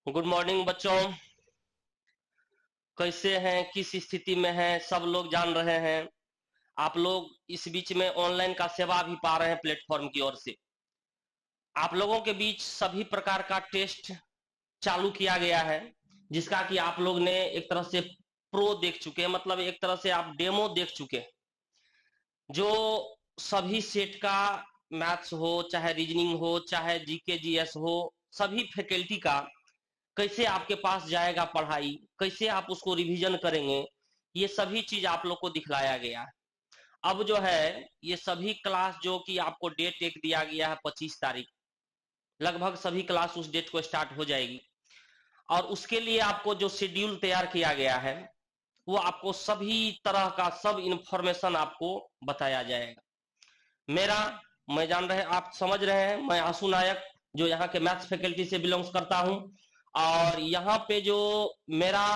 Good morning बच्चों। कैसे हैं, किस स्थिति में हैं, सब लोग जान रहे हैं। आप लोग इस बीच में ऑनलाइन का सेवा भी पा रहे हैं प्लेटफॉर्म की ओर से। आप लोगों के बीच सभी प्रकार का टेस्ट चालू किया गया है, जिसका कि आप लोग ने एक तरह से प्रो देख चुके हैं, मतलब एक तरह से आप डेमो देख चुके हैं। जो सभी सेट का, मैथ्स हो चाहे रीजनिंग हो चाहे जीके जीएस हो, सभी फैकल्टी का कैसे आपके पास जाएगा पढ़ाई, कैसे आप उसको रिवीजन करेंगे, ये सभी चीज आप लोग को दिखलाया गया है। अब जो है ये सभी क्लास जो कि आपको डेट एक दिया गया है 25 तारीख, लगभग सभी क्लास उस डेट को स्टार्ट हो जाएगी। और उसके लिए आपको जो शेड्यूल तैयार किया गया है वो आपको सभी तरह का सब इंफॉर्मेशन आपको बताया जाएगा। मेरा, मैं जान रहे आप समझ रहे हैं, मैं आशु नायक जो यहाँ के मैथ्स फैकल्टी से बिलोंग्स करता हूँ। और यहाँ पे जो मेरा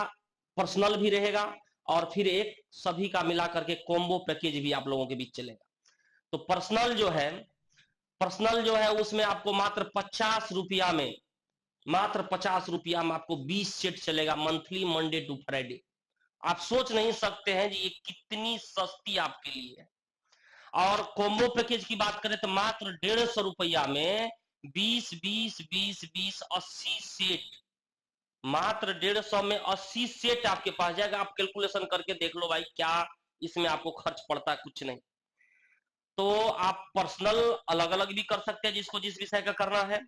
पर्सनल भी रहेगा और फिर एक सभी का मिला करके कॉम्बो पैकेज भी आप लोगों के बीच चलेगा। तो पर्सनल जो है उसमें आपको मात्र 50 रुपया में, मात्र 50 रुपया में आपको 20 सेट चलेगा, मंथली मंडे टू फ्राइडे। आप सोच नहीं सकते हैं जी ये कितनी सस्ती आपके लिए है। और कॉम्बो पैकेज की बात करें तो मात्र 150 रुपया में 20 20 20 20 80 सेट, मात्र 150 में 80 सेट आपके पास जाएगा। आप कैलकुलेशन करके देख लो भाई, क्या इसमें आपको खर्च पड़ता है, कुछ नहीं। तो आप पर्सनल अलग अलग भी कर सकते हैं जिसको जिस विषय का करना है,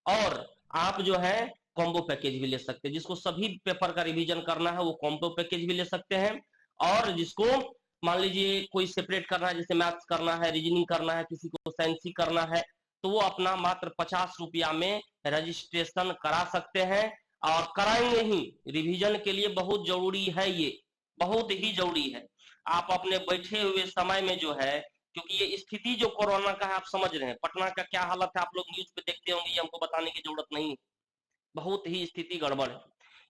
और आप जो है कॉम्बो पैकेज भी ले सकते हैं। जिसको सभी पेपर का रिवीजन करना है वो कॉम्बो पैकेज भी ले सकते हैं। और जिसको मान लीजिए कोई सेपरेट करना है, जैसे मैथ्स करना है, रीजनिंग करना है, किसी को साइंस करना है, तो वो अपना मात्र 50 रुपया में रजिस्ट्रेशन करा सकते हैं। और कराएंगे ही, रिवीजन के लिए बहुत जरूरी है, ये बहुत ही जरूरी है। आप अपने बैठे हुए समय में जो है, क्योंकि ये स्थिति जो कोरोना का है आप समझ रहे हैं, पटना का क्या हालत है आप लोग न्यूज पे देखते होंगे, ये हमको बताने की जरूरत नहीं है। बहुत ही स्थिति गड़बड़ है।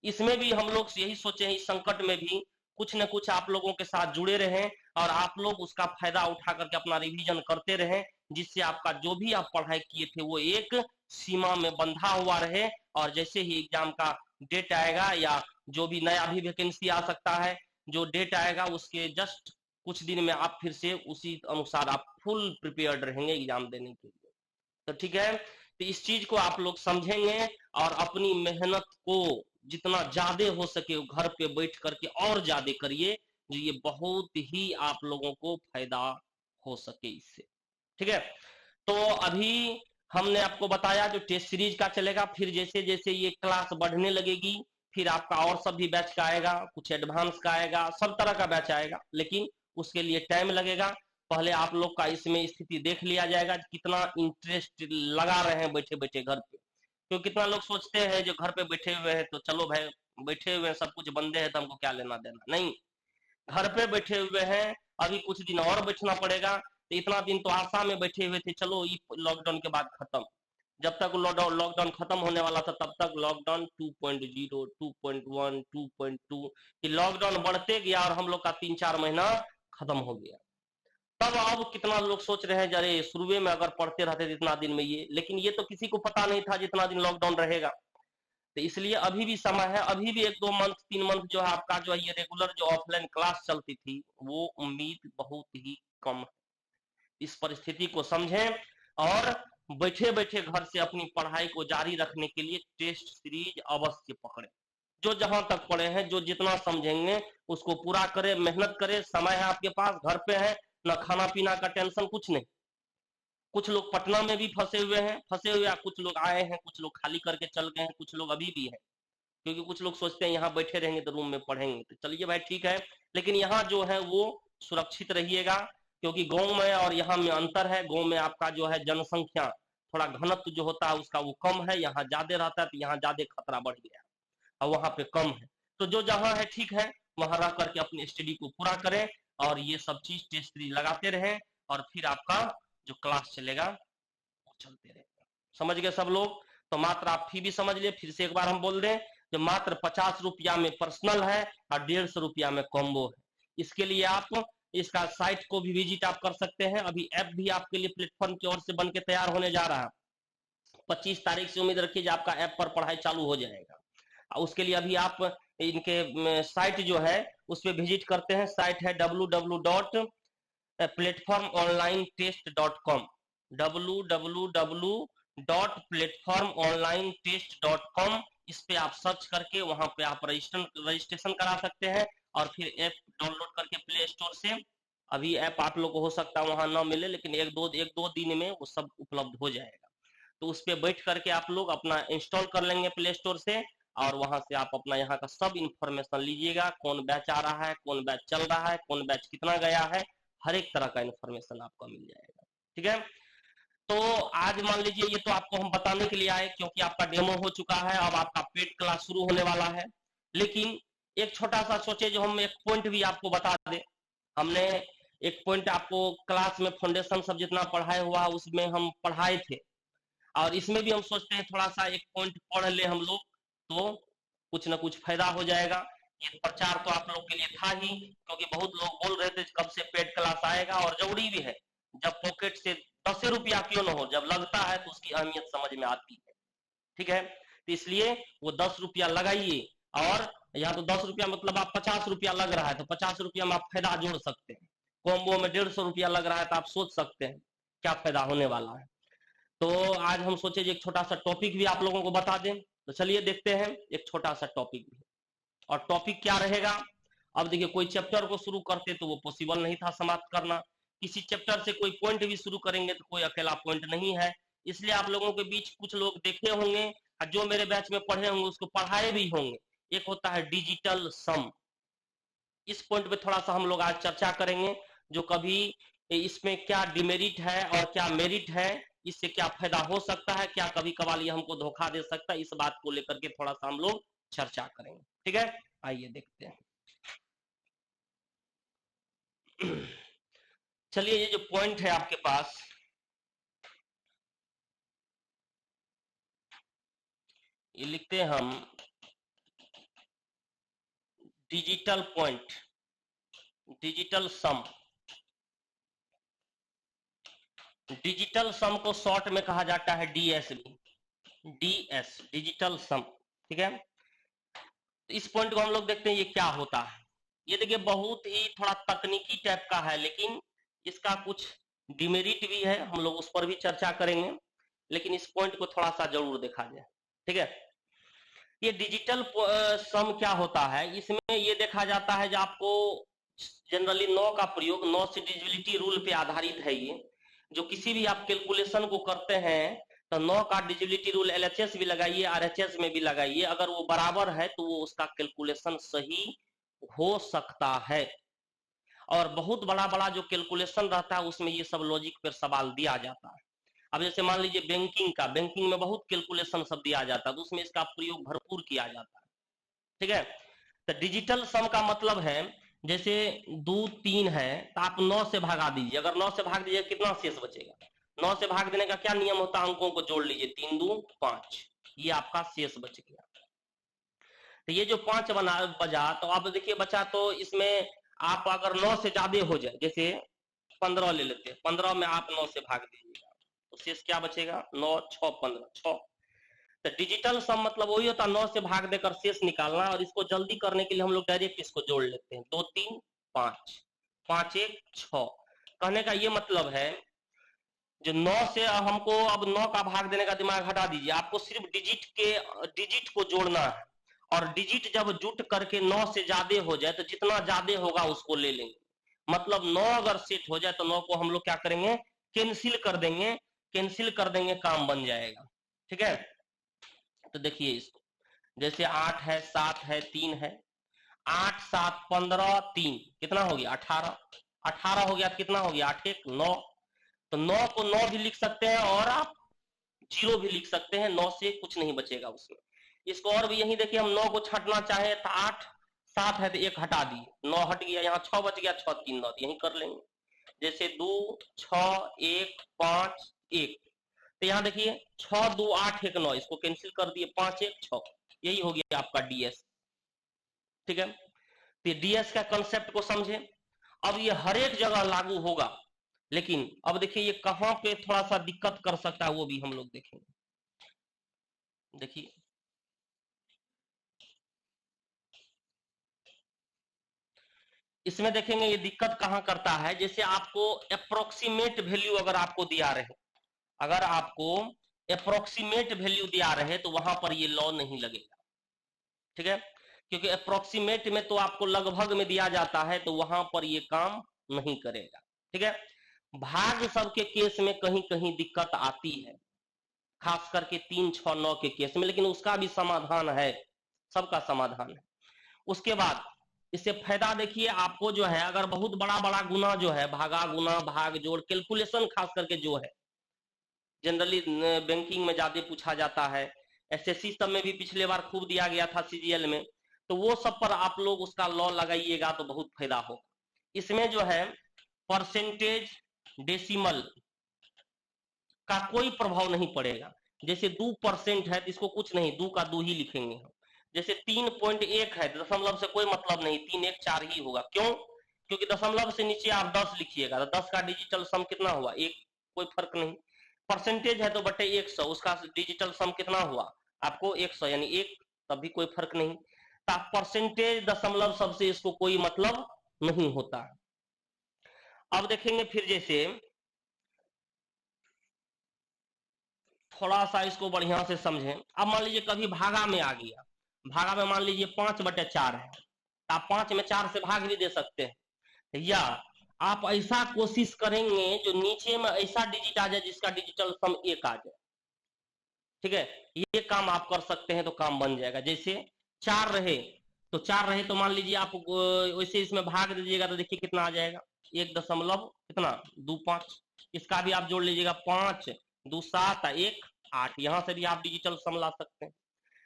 इसमें भी हम लोग यही सोचे हैं, इस संकट में भी कुछ न कुछ आप लोगों के साथ जुड़े रहें और आप लोग उसका फायदा उठा करके अपना रिवीजन करते रहें, जिससे आपका जो भी आप पढ़ाई किए थे वो एक सीमा में बंधा हुआ रहे। और जैसे ही एग्जाम का डेट आएगा या जो भी नया भी वैकेंसी आ सकता है, जो डेट आएगा उसके जस्ट कुछ दिन में आप फिर से उसी अनुसार आप फुल प्रिपेयर्ड रहेंगे एग्जाम देने के लिए। तो ठीक है, तो इस चीज को आप लोग समझेंगे और अपनी मेहनत को जितना ज्यादा हो सके घर पे बैठ करके और ज्यादा करिए, जो ये बहुत ही आप लोगों को फायदा हो सके इससे। ठीक है, तो अभी हमने आपको बताया जो टेस्ट सीरीज का चलेगा, फिर जैसे जैसे ये क्लास बढ़ने लगेगी फिर आपका और सब भी बैच का आएगा, कुछ एडवांस का आएगा, सब तरह का बैच आएगा, लेकिन उसके लिए टाइम लगेगा। पहले आप लोग का इसमें स्थिति देख लिया जाएगा कितना इंटरेस्ट लगा रहे हैं बैठे बैठे घर पे। तो कितना लोग सोचते हैं जो घर पे बैठे हुए हैं तो चलो भाई, बैठे हुए हैं सब कुछ बंदे हैं तो हमको क्या लेना देना, नहीं। घर पे बैठे हुए हैं, अभी कुछ दिन और बैठना पड़ेगा। तो इतना दिन तो आशा में बैठे हुए थे, चलो ये लॉकडाउन के बाद खत्म। जब तक लॉकडाउन लॉकडाउन खत्म होने वाला था तब तक लॉकडाउन 2.0 2.1 2.2 कि लॉकडाउन बढ़ते गया और हम लोग का 3-4 महीना खत्म हो गया। तब अब कितना लोग सोच रहे हैं जरे शुरू में अगर पढ़ते रहते थे इतना दिन में ये, लेकिन ये तो किसी को पता नहीं था जितना दिन लॉकडाउन रहेगा। तो इसलिए अभी भी समय है, अभी भी 1-2 मंथ 3 मंथ जो है आपका जो है ये रेगुलर जो ऑफलाइन क्लास चलती थी वो उम्मीद बहुत ही कम है। इस परिस्थिति को समझें और बैठे बैठे घर से अपनी पढ़ाई को जारी रखने के लिए टेस्ट सीरीज अवश्य पकड़े। जो जहां तक पढ़े हैं, जो जितना समझेंगे उसको पूरा करें, मेहनत करें, समय है आपके पास, घर पे है, ना खाना पीना का टेंशन कुछ नहीं। कुछ लोग पटना में भी फंसे हुए हैं, कुछ लोग आए हैं, कुछ लोग खाली करके चल गए हैं, कुछ लोग अभी भी है, क्योंकि कुछ लोग सोचते हैं यहाँ बैठे रहेंगे तो रूम में पढ़ेंगे। तो चलिए भाई ठीक है, लेकिन यहाँ जो है वो सुरक्षित रहिएगा, क्योंकि गांव में और यहाँ में अंतर है। गांव में आपका जो है जनसंख्या थोड़ा घनत्व जो होता है उसका वो कम है, यहाँ ज्यादा रहता है तो यहाँ ज्यादा खतरा बढ़ गया और वहां पे कम है। तो जो जहां है ठीक है, वहां रह करके अपनी स्टडी को पूरा करें और ये सब चीज टेस्ट सीरीज लगाते रहें और फिर आपका जो क्लास चलेगा वो चलते रहेगा। समझ गए सब लोग? तो मात्र आप फी भी समझ लिए, फिर से एक बार हम बोल दें, जो मात्र 50 रुपया में पर्सनल है और 150 रुपया में कॉम्बो है। इसके लिए आप इसका साइट को भी विजिट आप कर सकते हैं। अभी ऐप भी आपके लिए प्लेटफॉर्म की ओर से बन के तैयार होने जा रहा है। 25 तारीख से उम्मीद रखिए आपका ऐप पर पढ़ाई चालू हो जाएगा। उसके लिए अभी आप इनके साइट जो है उस पर विजिट करते हैं। साइट है www.platformonlinetest.com, www.platformonlinetest.com। इस पे आप सर्च करके वहां पे आप रजिस्ट्रेशन करा सकते हैं और फिर ऐप डाउनलोड करके प्ले स्टोर से। अभी ऐप आप लोग को हो सकता है वहां ना मिले, लेकिन एक दो दिन में वो सब उपलब्ध हो जाएगा। तो उस पे बैठ करके आप लोग अपना इंस्टॉल कर लेंगे प्ले स्टोर से, और वहां से आप अपना यहाँ का सब इंफॉर्मेशन लीजिएगा। कौन बैच आ रहा है, कौन बैच चल रहा है, कौन बैच कितना गया है, हर एक तरह का इंफॉर्मेशन आपको मिल जाएगा। ठीक है, तो आज मान लीजिए ये तो आपको हम बताने के लिए आए, क्योंकि आपका डेमो हो चुका है, अब आपका पेड क्लास शुरू होने वाला है। लेकिन एक छोटा सा सोचे जो हम एक पॉइंट भी आपको बता दें। हमने एक पॉइंट आपको क्लास में फाउंडेशन सब जितना पढ़ाए हुआ उसमें हम पढ़ाए थे, और इसमें भी हम सोचते हैं थोड़ा सा एक पॉइंट पढ़ ले हम लोग तो कुछ ना कुछ फायदा हो जाएगा। ये प्रचार तो आप लोग के लिए था ही, क्योंकि बहुत लोग बोल रहे थे कब से पेड क्लास आएगा, और जरूरी भी है। जब पॉकेट से 10 रुपया क्यों ना हो, जब लगता है तो उसकी अहमियत समझ में आती है। ठीक है, तो इसलिए वो 10 रुपया लगाइए, और या तो 10 रुपया मतलब आप 50 रुपया लग रहा है तो 50 रुपया में आप फायदा जोड़ सकते हैं। कॉम्बो में 150 रुपया लग रहा है तो आप सोच सकते हैं क्या फायदा होने वाला है। तो आज हम सोचे एक छोटा सा टॉपिक भी आप लोगों को बता दें। तो चलिए देखते हैं एक छोटा सा टॉपिक भी। और टॉपिक क्या रहेगा, अब देखिए कोई चैप्टर को शुरू करते तो वो पॉसिबल नहीं था समाप्त करना। किसी चैप्टर से कोई पॉइंट भी शुरू करेंगे तो कोई अकेला पॉइंट नहीं है। इसलिए आप लोगों के बीच कुछ लोग देखे होंगे और जो मेरे बैच में पढ़े होंगे उसको पढ़ाए भी होंगे। एक होता है डिजिटल सम। इस पॉइंट पे थोड़ा सा हम लोग आज चर्चा करेंगे, जो कभी इसमें क्या डिमेरिट है और क्या मेरिट है, इससे क्या फायदा हो सकता है, क्या कभी कभार ये हमको धोखा दे सकता है, इस बात को लेकर के थोड़ा सा हम लोग चर्चा करेंगे। ठीक है, आइए देखते हैं। चलिए ये जो पॉइंट है आपके पास, ये लिखते हैं हम डिजिटल पॉइंट, डिजिटल सम। डिजिटल सम को शॉर्ट में कहा जाता है डीएसबी, डीएस, डिजिटल सम। ठीक है, तो इस पॉइंट को हम लोग देखते हैं ये क्या होता है। ये देखिए बहुत ही थोड़ा तकनीकी टाइप का है, लेकिन इसका कुछ डिमेरिट भी है, हम लोग उस पर भी चर्चा करेंगे, लेकिन इस पॉइंट को थोड़ा सा जरूर देखा जाए। ठीक है, ये डिजिटल सम क्या होता है, इसमें ये देखा जाता है जो आपको जनरली 9 का प्रयोग, 9 से डिविजिबिलिटी रूल पे आधारित है। ये जो किसी भी आप कैलकुलेशन को करते हैं तो 9 का डिविजिबिलिटी रूल एलएचएस भी लगाइए, आरएचएस में भी लगाइए, अगर वो बराबर है तो वो उसका कैलकुलेशन सही हो सकता है। और बहुत बड़ा बड़ा जो कैलकुलेशन रहता है उसमें ये सब लॉजिक पर सवाल दिया जाता है। अब जैसे मान लीजिए बैंकिंग का, बैंकिंग में बहुत कैलकुलेशन सब दिया जाता है तो उसमें इसका प्रयोग भरपूर किया जाता है। ठीक है, तो डिजिटल सम का मतलब है जैसे 2 3 है तो आप 9 से भगा दीजिए, अगर 9 से भाग दीजिए कितना शेष बचेगा। 9 से भाग देने का क्या नियम होता है, अंकों को जोड़ लीजिए, 3 2 5, ये आपका शेष बच गया। तो ये जो 5 बचा, तो आप देखिए बचा, तो इसमें आप अगर 9 से ज्यादा हो जाए, जैसे 15 ले लेते हैं, 15 में आप 9 से भाग दीजिएगा तो शेष क्या बचेगा, 9 6 15 6। तो डिजिटल सम मतलब वही होता है 9 से भाग देकर शेष निकालना, और इसको जल्दी करने के लिए हम लोग डायरेक्ट इसको जोड़ लेते हैं, 2 3 5, 5 1 6। कहने का ये मतलब है जो 9 से हमको अब 9 का भाग देने का दिमाग हटा दीजिए, आपको सिर्फ डिजिट को जोड़ना है, और डिजिट जब जुट करके 9 से ज्यादा हो जाए तो जितना ज्यादा होगा उसको ले लेंगे। मतलब 9 अगर सेट हो जाए तो 9 को हम लोग क्या करेंगे, कैंसिल कर देंगे, कैंसिल कर देंगे, काम बन जाएगा। ठीक है, तो देखिए इसको, जैसे 8 है, 7 है, 3 है, 8 7 15 3 कितना हो गया, 18। 18 हो गया, कितना हो गया, 8 1 9। तो 9 को 9 भी लिख सकते हैं और आप 0 भी लिख सकते हैं, 9 से कुछ नहीं बचेगा उसमें। इसको और भी यही देखिए, हम 9 को छटना चाहे तो 8 7 है तो 1 हटा दिए, 9 हट गया, यहाँ 6 बच गया, 6 3 9, यही कर लेंगे। जैसे 2 6 1 5 1, तो यहाँ देखिए 6 2 8 1 9, इसको कैंसिल कर दिए, 5 1 6, यही हो गया आपका डीएस। ठीक है, तो डीएस का कंसेप्ट को समझे। अब ये हर एक जगह लागू होगा, लेकिन अब देखिए ये कहां पे थोड़ा सा दिक्कत कर सकता है वो भी हम लोग देखेंगे। देखिए इसमें देखेंगे ये दिक्कत कहां करता है, जैसे आपको अप्रोक्सीमेट वैल्यू अगर आपको दिया रहे, अगर आपको अप्रोक्सीमेट वैल्यू दिया रहे तो वहां पर ये लॉ नहीं लगेगा, ठीक है, क्योंकि अप्रोक्सीमेट में तो आपको लगभग में दिया जाता है तो वहां पर ये काम नहीं करेगा, ठीक है। भाग सब के केस में कहीं कहीं दिक्कत आती है, खास करके 3, 6, 9 के केस में, लेकिन उसका भी समाधान है, सबका समाधान है। उसके बाद इससे फायदा देखिए आपको जो है, अगर बहुत बड़ा बड़ा गुना जो है, भागा गुना भाग जोड़ कैलकुलेशन खास करके जो है जनरली बैंकिंग में ज्यादा पूछा जाता है, एसएससी सब में भी पिछले बार खूब दिया गया था सीजीएल में, तो वो सब पर आप लोग उसका लॉ लगाइएगा तो बहुत फायदा होगा। इसमें जो है परसेंटेज डेसिमल का कोई प्रभाव नहीं पड़ेगा, जैसे 2% है तो इसको कुछ नहीं, 2 का 2 ही लिखेंगे हम, जैसे 3.1 है दशमलव से कोई मतलब नहीं, 3 1 4 ही होगा, क्यों, क्योंकि दशमलव से नीचे आप 10 लिखिएगा तो 10 का डिजिटल सम कितना हुआ 1, कोई फर्क नहीं। परसेंटेज है तो बटे 100, उसका डिजिटल सम कितना हुआ आपको 100, यानी 1, तब भी कोई फर्क नहीं। तो परसेंटेज दशमलव सबसे इसको कोई मतलब नहीं होता। अब देखेंगे फिर, जैसे थोड़ा सा इसको बढ़िया से समझें। अब मान लीजिए कभी भागा में आ गया, भागा में मान लीजिए 5/4 है, आप 5 में 4 से भाग भी दे सकते हैं, या आप ऐसा कोशिश करेंगे जो नीचे में ऐसा डिजिट आ जाए जिसका डिजिटल सम 1 आ जाए, ठीक है, ये काम आप कर सकते हैं तो काम बन जाएगा। जैसे 4 रहे तो 4 रहे तो मान लीजिए आप वैसे इसमें भाग दीजिएगा तो देखिए कितना आ जाएगा 1 दशमलव कितना 25, इसका भी आप जोड़ लीजिएगा 5 2 7 1 8, यहां से भी आप डिजिटल सम ला सकते हैं।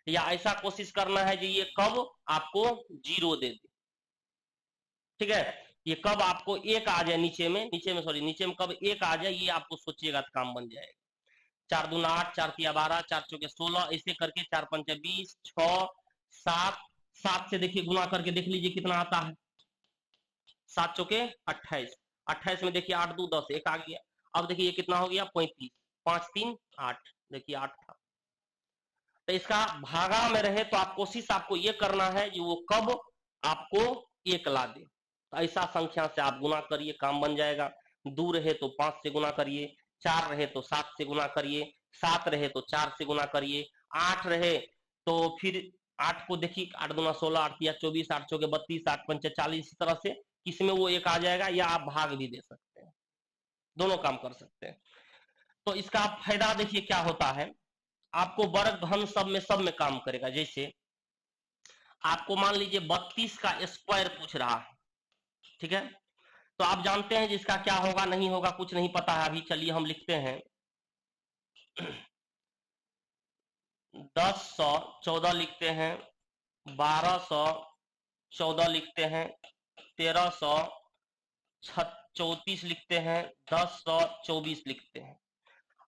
या ऐसा कोशिश करना है कि ये कब आपको 0 दे दे, ठीक है, ये कब आपको 1 आ जाए नीचे में सॉरी नीचे में कब 1 आ जाए, ये आपको सोचिएगा तो काम बन जाएगा। 4 दूना 8, 4 तिया 12, 4 चौके 16, ऐसे करके 4 पंचे 20, 6 7, 7 से देखिए गुना करके देख लीजिए कितना आता है, 7 चौके 28, 28 में देखिए 8 2 10, 1 आ गया। अब देखिए ये कितना हो गया 35, 5 3 8, देखिए 8 था। तो इसका भागा में रहे तो आप कोशिश आपको ये करना है कि वो कब आपको 1 ला दे, तो ऐसा संख्या से आप गुना करिए, काम बन जाएगा। 2 रहे तो 5 से गुना करिए, 4 रहे तो 7 से गुना करिए, 7 रहे तो 4 से गुना करिए, 8 रहे तो फिर 8 को देखिए 8 दूना 16, 8 तिया 24, 8 चौके 32, 8 पंचे 40, इस तरह से इसमें वो 1 आ जाएगा, या आप भाग भी दे सकते हैं, दोनों काम कर सकते हैं। तो इसका फायदा देखिए क्या होता है, आपको वर्ग घन सब में काम करेगा। जैसे आपको मान लीजिए 32 का स्क्वायर पूछ रहा है, ठीक है, तो आप जानते हैं जिसका क्या होगा नहीं होगा कुछ नहीं पता है अभी, चलिए हम लिखते हैं 1014 लिखते हैं, 1214 लिखते हैं, 1334 लिखते हैं, 1024 लिखते हैं।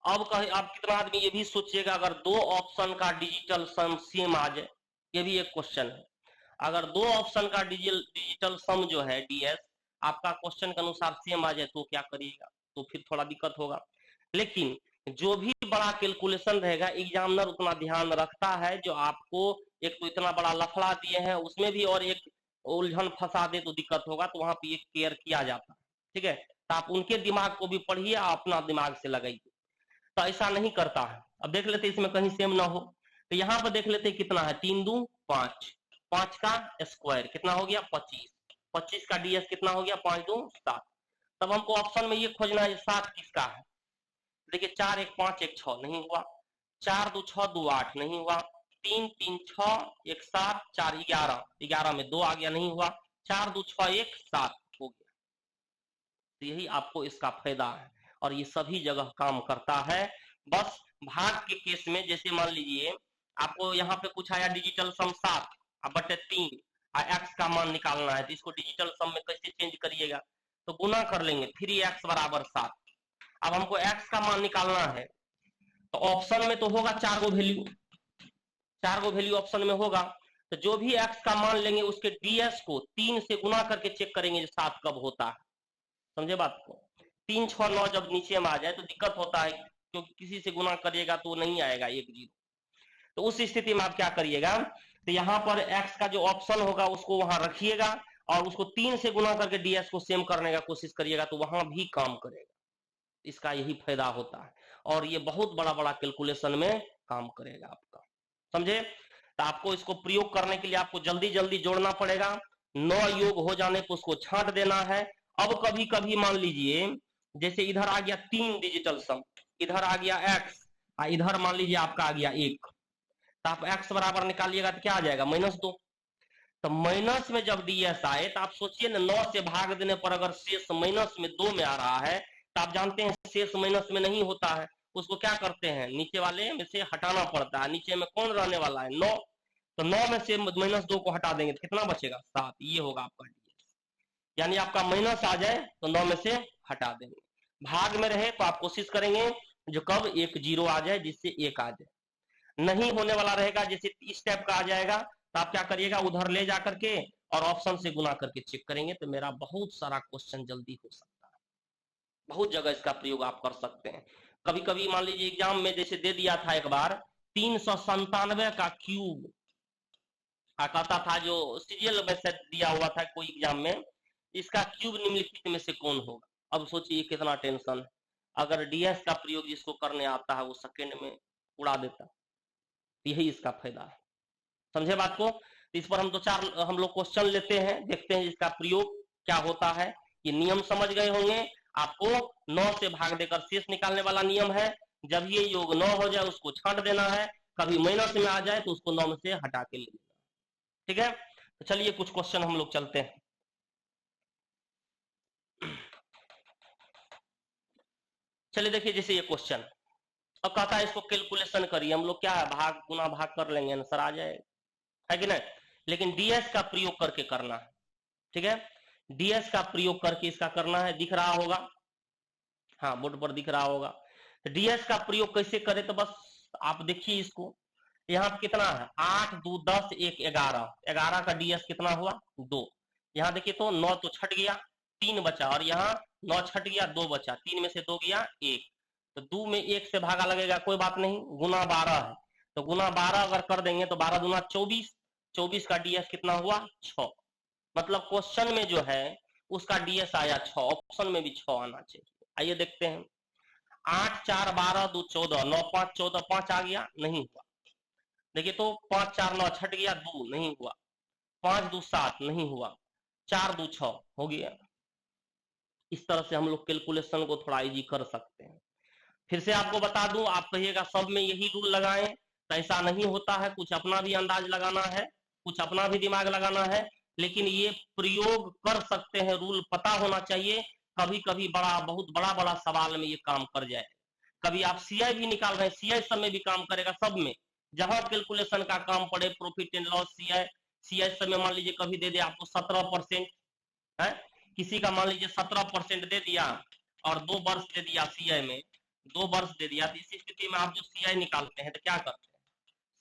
अब कहे आप कितना आदमी ये भी सोचिएगा, अगर 2 ऑप्शन का डिजिटल सम सेम आ जाए, ये भी एक क्वेश्चन है। अगर 2 ऑप्शन का डिजिटल सम जो है डीएस आपका क्वेश्चन के अनुसार सेम आ जाए तो क्या करिएगा, तो फिर थोड़ा दिक्कत होगा। लेकिन जो भी बड़ा कैलकुलेशन रहेगा एग्जामिनर उतना ध्यान रखता है, जो आपको एक तो इतना बड़ा लफड़ा दिए हैं उसमें भी और एक उलझन फंसा दे तो दिक्कत होगा, तो वहां पे एक केयर किया जाता है, ठीक है, तो आप उनके दिमाग को भी पढ़िए, अपना दिमाग से लगाइए, तो ऐसा नहीं करता है। अब देख लेते इसमें कहीं सेम ना हो, तो यहाँ पर देख लेते कितना है 3 2 5, 5 का स्क्वायर कितना हो गया 25, 25 का डीएस कितना हो गया 5 2 7। तब हमको ऑप्शन में ये खोजना है 7 किसका है, देखिए 4 1 5 1 6 नहीं हुआ, 4 2 6 2 8 नहीं हुआ, 3 3 6 1 7 4 11, 11 में 2 आ गया नहीं हुआ, 4 2 6 1 7 हो गया। तो यही आपको इसका फायदा है और ये सभी जगह काम करता है। बस भाग के केस में जैसे मान लीजिए आपको यहाँ पे कुछ आया डिजिटल सम 7 बटे 3 एक्स का मान निकालना है, तो इसको डिजिटल सम में कैसे चेंज करिएगा, तो गुना कर लेंगे 3x बराबर 7। अब हमको x का मान निकालना है तो ऑप्शन में तो होगा 4 गो वैल्यू, 4 गो वैल्यू ऑप्शन में होगा, तो जो भी x का मान लेंगे उसके ds को 3 से गुना करके चेक करेंगे 7 कब होता है, समझे बात को। 3 6 9 जब नीचे में आ जाए तो दिक्कत होता है, क्योंकि किसी से गुना करिएगा तो नहीं आएगा 1 0, तो उस स्थिति में आप क्या करिएगा, तो यहाँ पर x का जो ऑप्शन होगा उसको वहां रखिएगा और उसको 3 से गुना करके डीएस को सेम करने का कोशिश करिएगा तो वहां भी काम करेगा। इसका यही फायदा होता है और ये बहुत बड़ा बड़ा कैलकुलेशन में काम करेगा आपका, समझे। तो आपको इसको प्रयोग करने के लिए आपको जल्दी जल्दी जोड़ना पड़ेगा। 9 योग हो जाने पर उसको छांट देना है। अब कभी कभी मान लीजिए जैसे इधर आ गया 3 डिजिटल सम, इधर आ गया x, इधर मान लीजिए आपका आ गया 1, तो आप x बराबर निकालिएगा तो क्या आ जाएगा -2। तो माइनस में जब डीएस आए तो आप सोचिए ना, 9 से भाग देने पर अगर शेष माइनस में 2 में आ रहा है तो आप जानते हैं शेष माइनस में नहीं होता है, उसको क्या करते हैं नीचे वाले में से हटाना पड़ता है। नीचे में कौन रहने वाला है 9, तो 9 में से -2 को हटा देंगे तो कितना बचेगा 7। ये होगा आपका डीएस, यानी आपका माइनस आ जाए तो 9 में से हटा देंगे। भाग में रहे तो आप कोशिश करेंगे जो कब 1 0 आ जाए जिससे 1 आ जाए। नहीं होने वाला रहेगा जैसे इस टाइप का आ जाएगा तो आप क्या करिएगा उधर ले जा करके और ऑप्शन से गुना करके चेक करेंगे तो मेरा बहुत सारा क्वेश्चन जल्दी हो सकता है। बहुत जगह इसका प्रयोग आप कर सकते हैं। कभी कभी मान लीजिए एग्जाम में जैसे दे दिया था एक बार 397 का क्यूब, कहता था जो सीरियल में से दिया हुआ था कोई एग्जाम में, इसका क्यूब निम्नलिखित में से कौन होगा। अब सोचिए कितना टेंशन है। अगर डीएस का प्रयोग जिसको करने आता है वो सेकेंड में उड़ा देता, यही इसका फायदा है, समझे बात को। इस पर हम 2-4 हम लोग क्वेश्चन लेते हैं, देखते हैं इसका प्रयोग क्या होता है। ये नियम समझ गए होंगे। आपको 9 से भाग देकर शेष निकालने वाला नियम है। जब ये योग 9 हो जाए उसको छांट देना है, कभी माइनस में आ जाए तो उसको 9 में से हटा के ले लेना, ठीक है। तो चलिए कुछ क्वेश्चन हम लोग चलते हैं। चलिए देखिए जैसे ये क्वेश्चन, अब कहता है इसको कैलकुलेशन करिए। हम लोग क्या है भाग गुना भाग कर लेंगे, आंसर आ जाएगा, है कि नहीं। लेकिन डीएस का प्रयोग करके करना है, ठीक है। डीएस का प्रयोग करके इसका करना है, दिख रहा होगा, हाँ बोर्ड पर दिख रहा होगा। डीएस का प्रयोग कैसे करें तो बस आप देखिए इसको, यहाँ कितना है 8 2 10 1 11, 11 का डीएस कितना हुआ 2। यहाँ देखिए तो 9 तो छट गया 3 बचा, और यहाँ 9 छट गया 2 बचा, 3 में से 2 गया 1, तो 2 में 1 से भागा लगेगा, कोई बात नहीं, गुना 12 है तो गुना 12 अगर कर देंगे तो 12 दूना 24, 24 का डीएस कितना हुआ 6। मतलब क्वेश्चन में जो है उसका डीएस आया 6, ऑप्शन में भी 6 आना चाहिए। आइए देखते हैं, 8 4 12 2 14, 9 5 14, 5 आ गया, नहीं हुआ। देखिए तो 5 4 9 छट गया 2, नहीं हुआ। 5 2 7 नहीं हुआ, 4 2 6 हो गया। इस तरह से हम लोग कैलकुलेशन को थोड़ा इजी कर सकते हैं। फिर से आपको बता दूं, आप कहिएगा सब में यही रूल लगाएं, तो ऐसा नहीं होता है। कुछ अपना भी अंदाज लगाना है, कुछ अपना भी दिमाग लगाना है, लेकिन ये प्रयोग कर सकते हैं, रूल पता होना चाहिए। कभी कभी बड़ा बहुत बड़ा बड़ा सवाल में ये काम कर जाए। कभी आप सीआई भी निकाल रहे हैं, सीआई सब में भी काम करेगा, सब में जहां कैलकुलेशन का काम पड़े, profit and loss CI, CI सब में मान लीजिए कभी दे दे आपको 17% है, किसी का मान लीजिए 17% दे दिया और 2 वर्ष दे दिया सीआई में, 2 वर्ष दे दिया, तो इस स्थिति में आप जो सीआई निकालते हैं तो क्या करते हैं,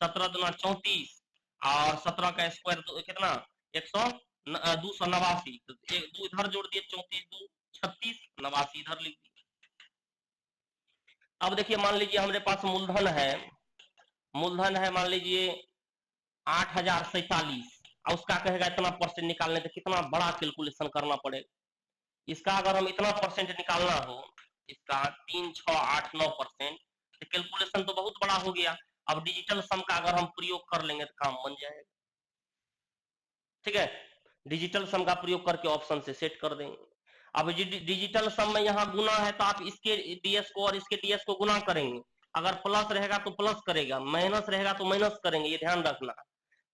17 दूना 34 और 17 का स्क्वायर कितना 289, तो 2 इधर जोड़ दिए, 34 2 36, 89 इधर लिख दिए। अब देखिए मान लीजिए हमारे पास मूलधन है मान लीजिए 8047, और उसका कहेगा इतना परसेंट निकालने, तो कितना बड़ा कैलकुलेशन करना पड़ेगा। इसका अगर हम इतना परसेंट निकालना हो, इसका 3 6 8 9%, तो कैलकुलेशन तो बहुत बड़ा हो गया। अब डिजिटल सम का अगर हम प्रयोग कर लेंगे तो काम बन जाएगा, ठीक है। डिजिटल सम का प्रयोग करके ऑप्शन से सेट कर देंगे। अब डिजिटल सम में यहाँ गुना है तो आप इसके डीएस को और इसके डीएस को गुना करेंगे, अगर प्लस रहेगा तो प्लस करेगा, माइनस रहेगा तो माइनस करेंगे, ये ध्यान रखना।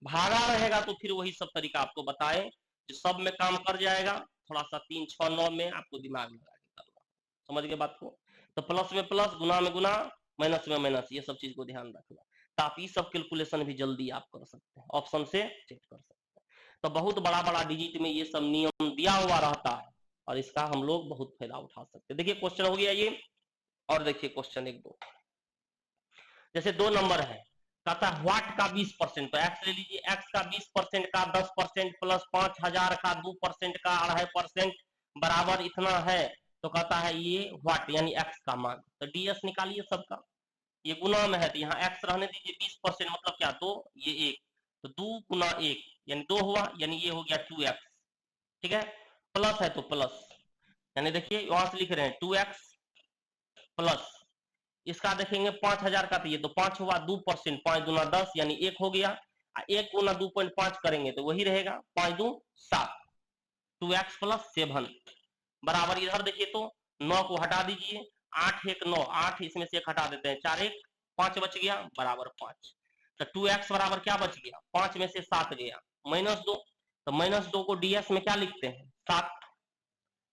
भागा रहेगा तो फिर वही सब तरीका आपको बताए जो सब में काम कर जाएगा। थोड़ा सा 3 6 9 में आपको दिमाग लगा के करना, समझ गए बात को। तो प्लस में प्लस, गुना में गुना, माइनस में माइनस, ये सब चीज को ध्यान रखना, तो आप ये सब कैलकुलेशन भी जल्दी आप कर सकते हैं, ऑप्शन से चेक कर सकते हैं। तो बहुत बड़ा बड़ा डिजिट में ये सब नियम दिया हुआ रहता है और इसका हम लोग बहुत फायदा उठा सकते हैं। देखिए क्वेश्चन हो गया ये, और देखिए क्वेश्चन 1 2, जैसे 2 नंबर है, कहता है व्हाट का 20%, तो एक्स ले लीजिए, एक्स का 20% का 10% प्लस 5000 का 2% का 2.5% बराबर इतना है, तो कहता है ये व्हाट यानी एक्स का मान। तो डीएस निकालिए सबका, ये गुना में है तो यहाँ एक्स रहने दीजिए, 20% मतलब क्या 2, ये 1, तो 2 गुना 1 यानी 2 हुआ, यानी ये हो गया 2x, ठीक है, प्लस है तो प्लस, यानी देखिए वहां से लिख रहे हैं 2x प्लस, इसका देखेंगे 5000 का, तो ये तो 5 हुआ, 2%, 5 दूना 10 यानी 1 हो गया, 1 गुना 2.5 करेंगे तो वही रहेगा 5 दूं 7, 2x प्लस 7 बराबर, इधर देखिए तो 9 को हटा दीजिए, 8 1 9, 8 इसमें से 1 हटा देते हैं, 4 1 5 बच गया बराबर 5, तो 2x बराबर क्या बच गया, 5 में से 7 गया -2, तो -2 को ds में क्या लिखते हैं 7,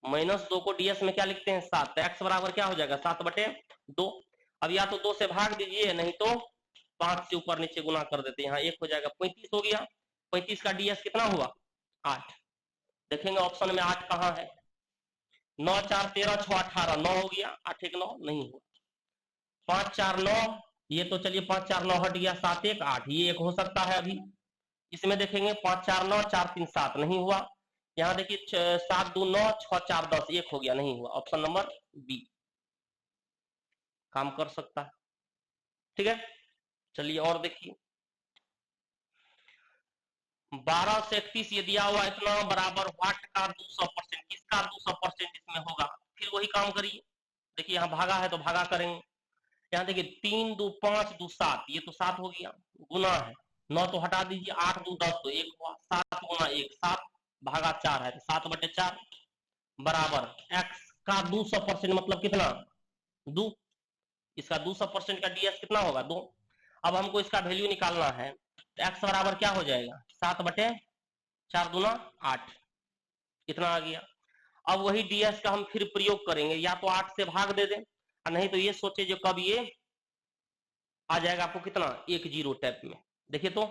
-2 को ds में क्या लिखते हैं 7, तो x बराबर क्या हो जाएगा 7/2, अब या तो 2 से भाग दीजिए, नहीं तो 5 से ऊपर नीचे गुना कर देते हैं, यहाँ 1 हो जाएगा 35 हो गया, 35 का ds कितना हुआ 8, देखेंगे ऑप्शन में 8 कहाँ है, 9 4 13 6 18, 9 हो गया, 8 1 9 नहीं हुआ, 5 4 9, ये तो चलिए 5 4 9 हट गया, 7 1 8, ये एक हो सकता है अभी, इसमें देखेंगे 5 4 9 4 3 7 नहीं हुआ, यहाँ देखिए 7 2 9 6 4 10 1 हो गया, नहीं हुआ, ऑप्शन नंबर बी काम कर सकता है, ठीक है। चलिए और देखिए 12 से 31 ये दिया हुआ इतना बराबर व्हाट का 200%, किसका 200% इसमें होगा, फिर वही काम करिए, देखिए यहाँ भागा है तो भागा करेंगे, यहाँ देखिए 3 2 5 2 7, ये तो 7 हो गया, गुना है 9 तो हटा दीजिए, 8 2 10 तो 1 हुआ, 7 गुना 1 7 भागा 4 है तो 7/4 बराबर x का 200% मतलब कितना 2, इसका 200% का ds कितना होगा 2, अब हमको इसका वैल्यू निकालना है, तो x बराबर क्या हो जाएगा 7/4 दूना 8, इतना आ गया, अब वही ds का हम फिर प्रयोग करेंगे, या तो 8 से भाग दे दें, नहीं तो ये सोचे जो कब ये आ जाएगा आपको कितना 1 0 टाइप में, देखिए तो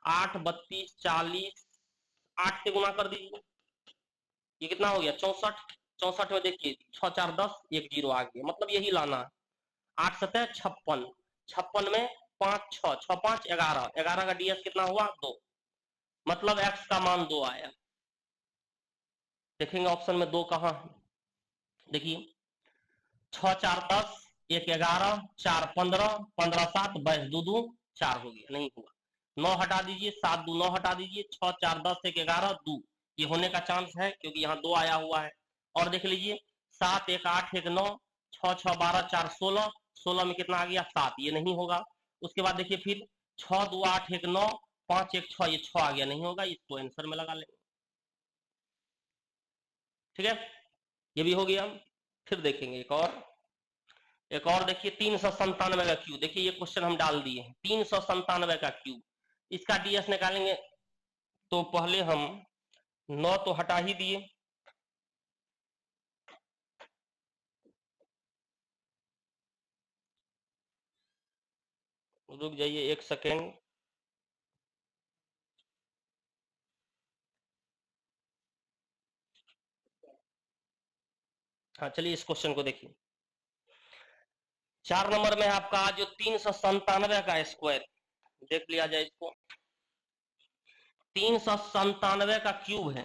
8 32 40, 8 से गुना कर दीजिए, ये कितना हो गया 64, 64 में देखिए 6 4 10 1 0 आ गया, मतलब यही लाना है, 8 7 56, 56 में 5 6 6 5 11, 11 का ds कितना हुआ 2, मतलब x का मान 2 आया, देखेंगे ऑप्शन में 2 कहाँ है, देखिए 6 4 10 1 11 4 15 15 7 22 2 2 4 हो गया, नहीं हुआ, 9 हटा दीजिए, 7 2 9 हटा दीजिए, 6 4 10 1 11 2, ये होने का चांस है क्योंकि यहाँ 2 आया हुआ है, और देख लीजिए 7 1 8 1 9 6 6 12 4 16, 16 में कितना आ गया 7, ये नहीं होगा, उसके बाद देखिए फिर 6 2 8 1 9 5 1 6, ये 6 आ गया, नहीं होगा, इसको आंसर में लगा लेंगे, ठीक है, ये भी हो गया, फिर देखेंगे एक और देखिए 397 का क्यूब, देखिए ये क्वेश्चन हम डाल दिए हैं, 397 का क्यूब, इसका ds निकालेंगे, तो पहले हम 9 तो हटा ही दिए, रुक जाइए 1 सेकेंड, हाँ चलिए इस क्वेश्चन को देखिए, 4 नंबर में आपका जो 397 का स्क्वायर, देख लिया जाए इसको, 397 का क्यूब है,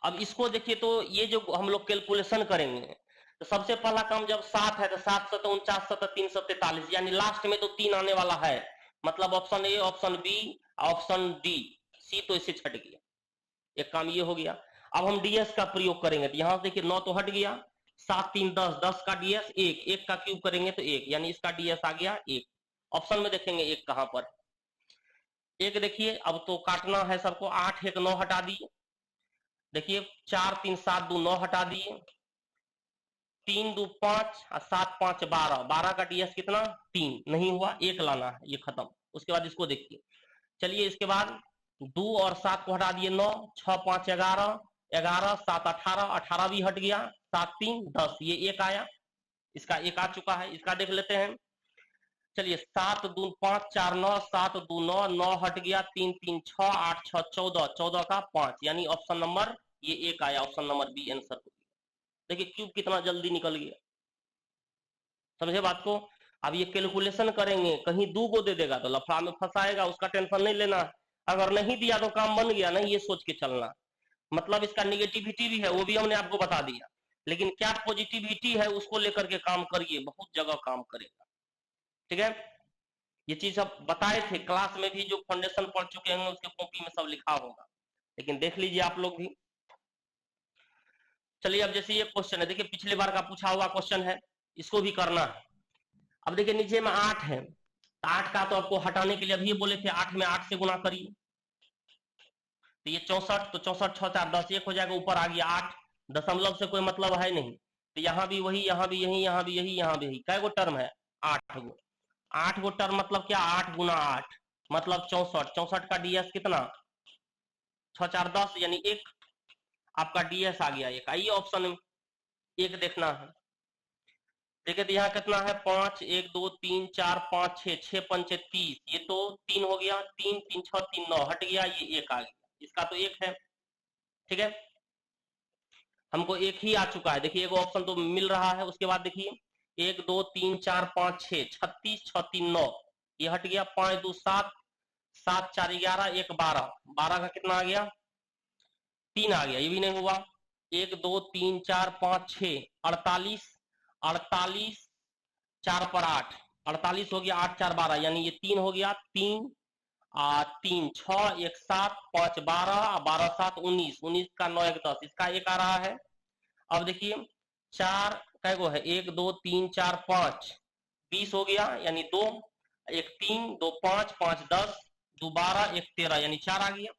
अब इसको देखिए तो ये जो हम लोग कैलकुलेशन करेंगे, तो सबसे पहला काम जब 7 है तो 7 7 49 7 343, यानी लास्ट में तो 3 आने वाला है, मतलब option A option B option D, C तो इससे छट गया, एक काम ये हो गया, अब हम ds का प्रयोग करेंगे, तो यहां देखिए 9 तो हट गया, 7 3 10, 10 का ds 1, 1 का क्यूब करेंगे तो 1, यानी इसका ds आ गया 1, ऑप्शन में देखेंगे 1 कहां पर, 1 देखिए अब तो काटना है सबको, 8 1 9 हटा दिए, देखिए 4 3 7 2 9 हटा दिए, 3 2 5 और 7 5 12, 12 का ds कितना 3, नहीं हुआ, 1 लाना है, ये खत्म, उसके बाद इसको देखिए, चलिए इसके बाद 2 और 7 को हटा दिए 9, 6 5 11, 11 7 18, 18 भी हट गया, 7 3 10, ये 1 आया, इसका 1 आ चुका है, इसका देख लेते हैं, चलिए 7 2 5 4 9, 7 2 9 9 हट गया, 3 3 6 8 6 14, 14 का 5, यानी ऑप्शन नंबर ये 1 आया, ऑप्शन नंबर बी आंसर हो गया, देखिए क्यूब कितना जल्दी निकल गया, समझे बात को, अब ये कैलकुलेशन करेंगे, कहीं 2 को दे देगा तो लफड़ा में फंसाएगा, उसका टेंशन नहीं लेना, अगर नहीं दिया तो काम बन गया, नहीं ये सोच के चलना, मतलब इसका निगेटिविटी भी है वो भी हमने आपको बता दिया, लेकिन क्या पॉजिटिविटी है उसको लेकर के काम करिए, बहुत जगह काम करेगा, ठीक है, ये चीज अब बताए थे क्लास में भी, जो फाउंडेशन पढ़ चुके हैं उसके कॉपी में सब लिखा होगा, लेकिन देख लीजिए आप लोग भी। चलिए अब जैसे ये क्वेश्चन है, देखिए पिछले बार का पूछा हुआ क्वेश्चन है, इसको भी करना है। अब देखिए नीचे में 8 है, 8 का तो आपको हटाने के लिए अभी ये बोले थे 8 में 8 से गुना करिए, तो ये 64, तो 64 6 4 10, एक हो जाएगा, ऊपर आ गया 8, दशमलव से कोई मतलब है नहीं, तो यहाँ भी वही, यहाँ भी यही, यहाँ भी यही, यहाँ भी यही, कै गो टर्म है 8 गो। 8 गो टर्म मतलब क्या, 8 गुना 8 मतलब 64, 64 का डीएस कितना 6 4 10 यानी 1, आपका डीएस आ गया 1। आइए ऑप्शन में 1 देखना है। देखिए तो यहाँ कितना है 5, 1 2 3 4 5 6, 6 पंचे 30, ये तो 3 हो गया, 3 3 6 3 9 हट गया, ये 1 आ गया, इसका तो 1 है। ठीक है, हमको 1 ही आ चुका है। देखिए एक ऑप्शन तो मिल रहा है, उसके बाद देखिए 1 2 3 4 5 6, 36 6 3 9, ये हट गया, 5 2 7, 7 4 11, 1 12, 12 का कितना आ गया 3 आ गया, ये भी नहीं हुआ। 1 2 3 4 5 6, 48, 48 4 पर 8, 48 हो गया, 8 4 12 यानी ये 3 हो गया, 3 3 6 1 7 5 12, 12 7 19, 19 का 9 1 10, इसका 1 आ रहा है। अब देखिए 4 कै गो है, 1 2 3 4 5, 20 हो गया यानी 2, 1 3 2 5 5 10, 2 12 1 13 यानी 4 आ गया।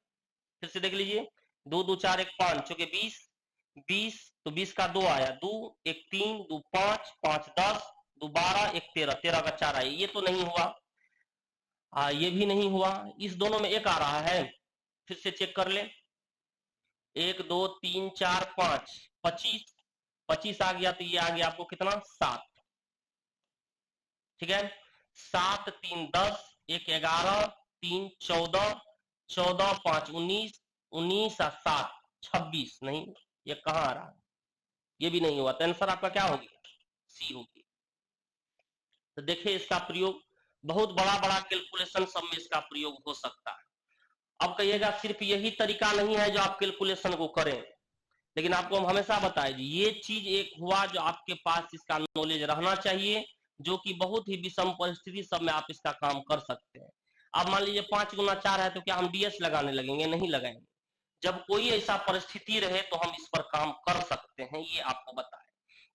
फिर से देख लीजिए 2 2 4 1 5 चूंकि 20, 20 तो 20 का 2 आया, 2 1 3 2 5 5 10, 2 12 1 13, 13 का 4 आया, ये तो नहीं हुआ, ये भी नहीं हुआ, इस दोनों में 1 आ रहा है। फिर से चेक कर ले, 1 2 3 4 5 25, 25 आ गया, तो ये आ गया आपको कितना 7। ठीक है, 7 3 10, 1 11, 3 14, 14 5 19, 19 और 7 26, नहीं ये कहाँ आ रहा है, ये भी नहीं हुआ, तो आंसर आपका क्या हो गया सी होगी। तो देखिए इसका प्रयोग बहुत बड़ा बड़ा कैलकुलेशन सब में इसका प्रयोग हो सकता है। अब कहिएगा सिर्फ यही तरीका नहीं है जो आप कैलकुलेशन को करें, लेकिन आपको हम हमेशा बताए जी ये चीज एक हुआ जो आपके पास इसका नॉलेज रहना चाहिए, जो कि बहुत ही विषम परिस्थिति सब में आप इसका काम कर सकते हैं। अब मान लीजिए 5 गुना 4 है, तो क्या हम डीएस लगाने लगेंगे, नहीं लगाएंगे। जब कोई ऐसा परिस्थिति रहे तो हम इस पर काम कर सकते हैं, ये आपको बताएं।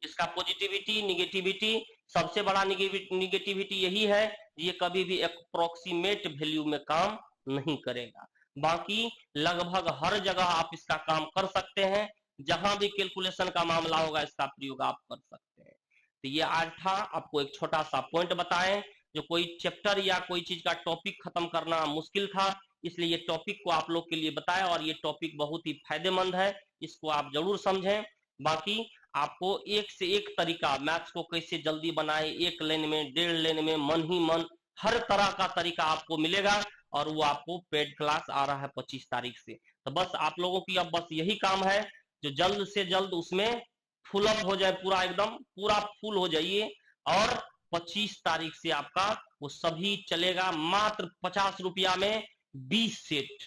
इसका पॉजिटिविटी निगेटिविटी, सबसे बड़ा निगेटिविटी यही है, ये कभी भी अप्रोक्सीमेट वैल्यू में काम नहीं करेगा, बाकी लगभग हर जगह आप इसका काम कर सकते हैं, जहां भी कैलकुलेशन का मामला होगा इसका प्रयोग आप कर सकते हैं। तो ये आज था, आपको एक छोटा सा पॉइंट बताएं, जो कोई चैप्टर या कोई चीज का टॉपिक खत्म करना मुश्किल था, इसलिए ये टॉपिक को आप लोग के लिए बताया, और ये टॉपिक बहुत ही फायदेमंद है, इसको आप जरूर समझें। बाकी आपको एक से एक तरीका मैथ्स को कैसे जल्दी बनाए, एक लाइन में 1.5 लाइन में मन ही मन, हर तरह का तरीका आपको मिलेगा, और वो आपको पेड क्लास आ रहा है 25 तारीख से। तो बस आप लोगों की अब बस यही काम है, जो जल्द से जल्द उसमें फुल अप हो जाए, पूरा एकदम पूरा फुल हो जाइए, और 25 तारीख से आपका वो सभी चलेगा। मात्र 50 रुपया में 20 सेट,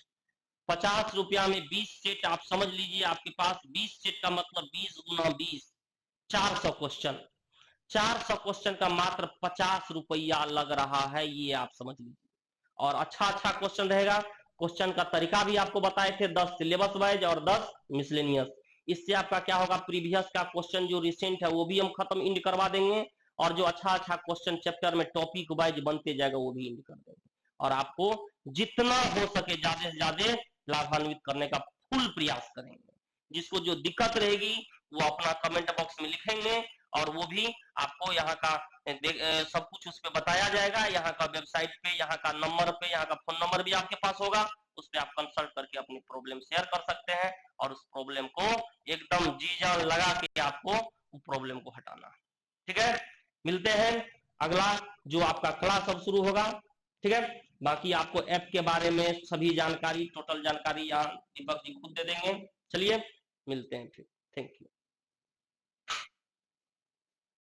50 रुपया में 20 सेट, आप समझ लीजिए आपके पास 20 सेट का मतलब 20 गुना 20, 400 क्वेश्चन, 400 क्वेश्चन का मात्र 50 रुपया लग रहा है, ये आप समझ लीजिए। और अच्छा अच्छा क्वेश्चन रहेगा, क्वेश्चन का तरीका भी आपको बताए थे, 10 सिलेबस वाइज और 10 मिसलेनियस। इससे आपका क्या होगा, प्रीवियस का क्वेश्चन जो रिसेंट है वो भी हम खत्म इंड करवा देंगे, और जो अच्छा अच्छा क्वेश्चन चैप्टर में टॉपिक वाइज बनते जाएगा वो भी इंड कर देंगे, और आपको जितना हो सके ज्यादा से ज्यादा लाभान्वित करने का फुल प्रयास करेंगे। जिसको जो दिक्कत रहेगी वो अपना कमेंट बॉक्स में लिखेंगे, और वो भी आपको यहाँ का सब कुछ उस पर बताया जाएगा, यहाँ का वेबसाइट पे, यहाँ का नंबर पे, यहाँ का फोन नंबर भी आपके पास होगा, उस पर आप कंसल्ट करके अपनी प्रॉब्लम शेयर कर सकते हैं, और उस प्रॉब्लम को एकदम जी जान लगा के आपको उस प्रॉब्लम को हटाना है। ठीक है, मिलते हैं अगला जो आपका क्लास अब शुरू होगा। ठीक है, बाकी आपको ऐप के बारे में सभी जानकारी, टोटल जानकारी यहाँ दीपक जी खुद दे देंगे। चलिए मिलते हैं फिर, थैंक यू।